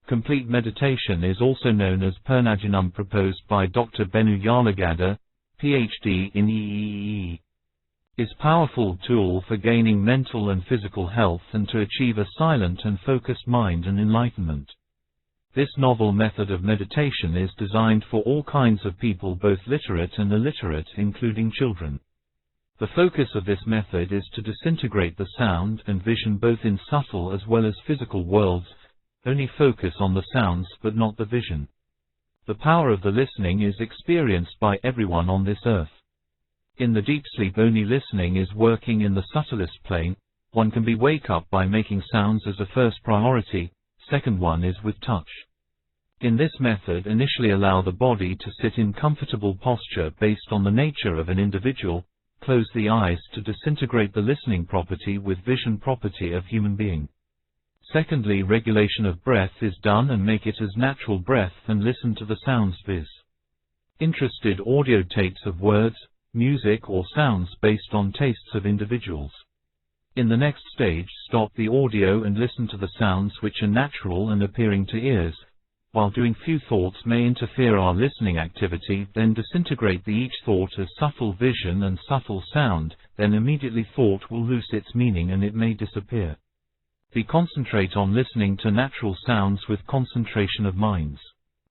Complete meditation is also known as Purnadhyanam, proposed by Doctor Venu Yarlagadda, Ph.D. in EEE. Is powerful tool for gaining mental and physical health and to achieve a silent and focused mind and enlightenment. This novel method of meditation is designed for all kinds of people, both literate and illiterate, including children. The focus of this method is to disintegrate the sound and vision both in subtle as well as physical worlds, only focus on the sounds but not the vision. The power of the listening is experienced by everyone on this earth. In the deep sleep, only listening is working in the subtlest plane. One can be wake up by making sounds as a first priority, second one is with touch. In this method, initially allow the body to sit in comfortable posture based on the nature of an individual. Close the eyes to disintegrate the listening property with vision property of human being. Secondly, regulation of breath is done and make it as natural breath and listen to the sounds viz. Interested audio tapes of words, music or sounds based on tastes of individuals. In the next stage, stop the audio and listen to the sounds which are natural and appearing to ears. While doing, few thoughts may interfere our listening activity, then disintegrate each thought as subtle vision and subtle sound, then immediately thought will lose its meaning and it may disappear. Concentrate on listening to natural sounds with concentration of minds.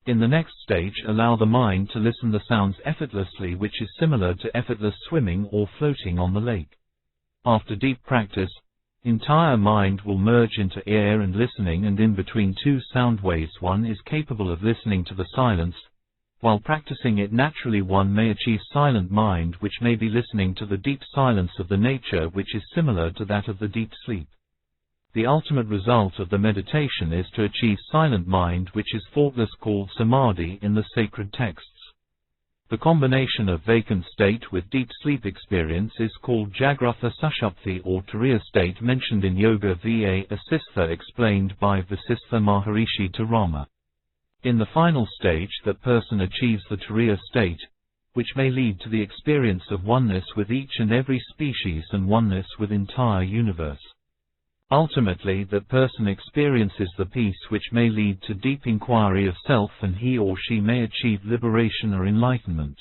In the next stage, allow the mind to listen the sounds effortlessly, which is similar to effortless swimming or floating on the lake. After deep practice, entire mind will merge into air and listening, and in between two sound waves one is capable of listening to the silence. While practicing it naturally, one may achieve silent mind, which may be listening to the deep silence of the nature, which is similar to that of the deep sleep. The ultimate result of the meditation is to achieve silent mind, which is thoughtless, called samadhi in the sacred texts. The combination of vacant state with deep sleep experience is called Jagratha Sushupti or Turiya state, mentioned in Yoga Va Asistha, explained by Vasistha Maharishi to Rama. In the final stage, that person achieves the Turiya state, which may lead to the experience of oneness with each and every species and oneness with entire universe. Ultimately, that person experiences the peace which may lead to deep inquiry of self, and he or she may achieve liberation or enlightenment.